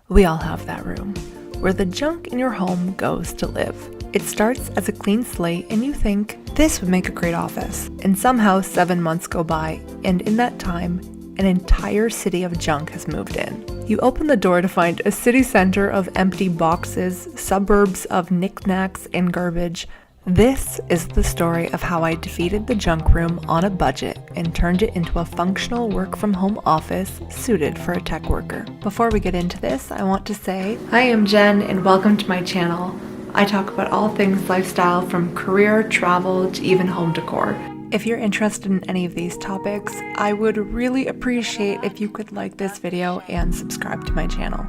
We all have that room, where the junk in your home goes to live. It starts as a clean slate and you think, this would make a great office. And somehow 7 months go by, and in that time, an entire city of junk has moved in. You open the door to find a city center of empty boxes, suburbs of knickknacks and garbage. This is the story of how I defeated the junk room on a budget and turned it into a functional work-from-home office suited for a tech worker. Before we get into this, I want to say, I am Jen and welcome to my channel. I talk about all things lifestyle, from career, travel, to even home decor. If you're interested in any of these topics, I would really appreciate if you could like this video and subscribe to my channel.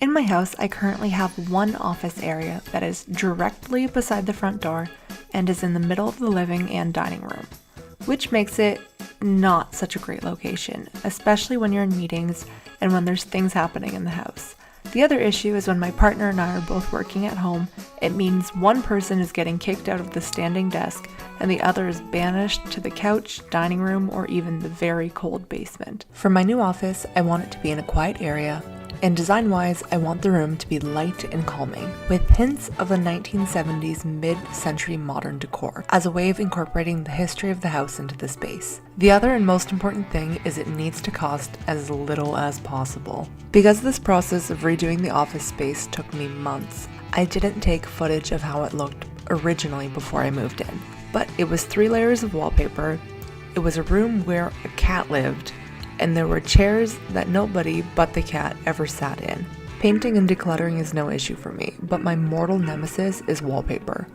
In my house, I currently have one office area that is directly beside the front door and is in the middle of the living and dining room, which makes it not such a great location, especially when you're in meetings and when there's things happening in the house. The other issue is when my partner and I are both working at home, it means one person is getting kicked out of the standing desk and the other is banished to the couch, dining room, or even the very cold basement. For my new office, I want it to be in a quiet area, and design-wise, I want the room to be light and calming, with hints of the 1970s mid-century modern decor, as a way of incorporating the history of the house into the space. The other and most important thing is it needs to cost as little as possible. Because this process of redoing the office space took me months, I didn't take footage of how it looked originally before I moved in. But it was 3 layers of wallpaper, it was a room where a cat lived, and there were chairs that nobody but the cat ever sat in. Painting and decluttering is no issue for me, but my mortal nemesis is wallpaper.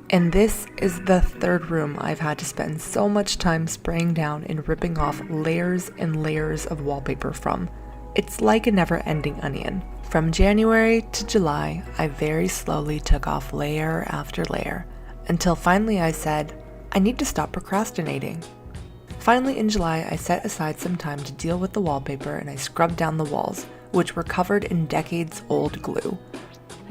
And this is the 3rd room I've had to spend so much time spraying down and ripping off layers and layers of wallpaper from. It's like a never-ending onion. From January to July, I very slowly took off layer after layer, until finally I said, I need to stop procrastinating. Finally, in July, I set aside some time to deal with the wallpaper and I scrubbed down the walls, which were covered in decades-old glue.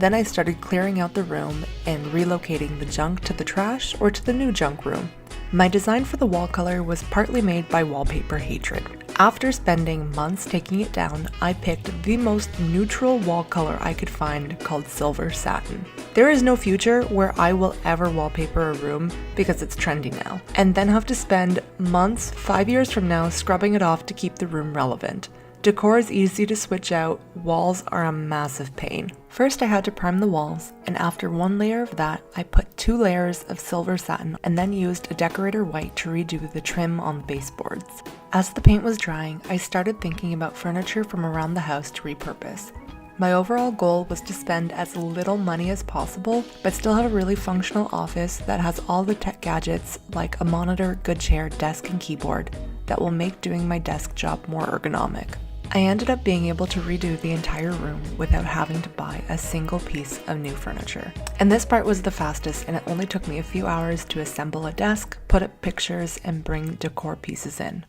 Then I started clearing out the room and relocating the junk to the trash or to the new junk room. My design for the wall color was partly made by wallpaper hatred. After spending months taking it down, I picked the most neutral wall color I could find, called silver satin. There is no future where I will ever wallpaper a room because it's trendy now, and then have to spend months, 5 years from now, scrubbing it off to keep the room relevant. Decor is easy to switch out, walls are a massive pain. First I had to prime the walls, and after 1 layer of that, I put 2 layers of silver satin and then used a decorator white to redo the trim on the baseboards. As the paint was drying, I started thinking about furniture from around the house to repurpose. My overall goal was to spend as little money as possible, but still have a really functional office that has all the tech gadgets like a monitor, good chair, desk, and keyboard that will make doing my desk job more ergonomic. I ended up being able to redo the entire room without having to buy a single piece of new furniture. And this part was the fastest, and it only took me a few hours to assemble a desk, put up pictures, and bring decor pieces in.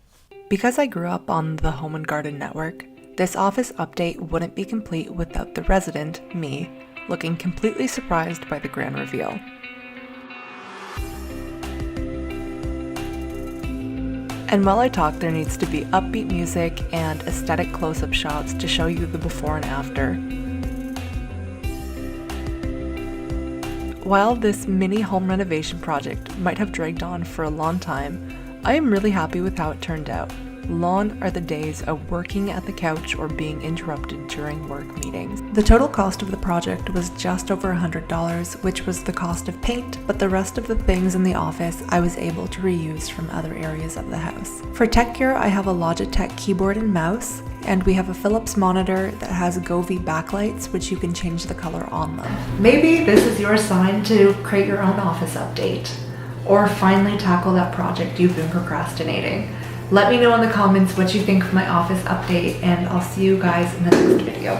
Because I grew up on the Home and Garden network, this office update wouldn't be complete without the resident, me, looking completely surprised by the grand reveal. And while I talk, there needs to be upbeat music and aesthetic close-up shots to show you the before and after. While this mini home renovation project might have dragged on for a long time, I am really happy with how it turned out. Long are the days of working at the couch or being interrupted during work meetings. The total cost of the project was just over $100, which was the cost of paint, but the rest of the things in the office I was able to reuse from other areas of the house. For tech gear, I have a Logitech keyboard and mouse, and we have a Philips monitor that has Govee backlights, which you can change the color on them. Maybe this is your sign to create your own office update, or finally tackle that project you've been procrastinating. Let me know in the comments what you think of my office update, and I'll see you guys in the next video.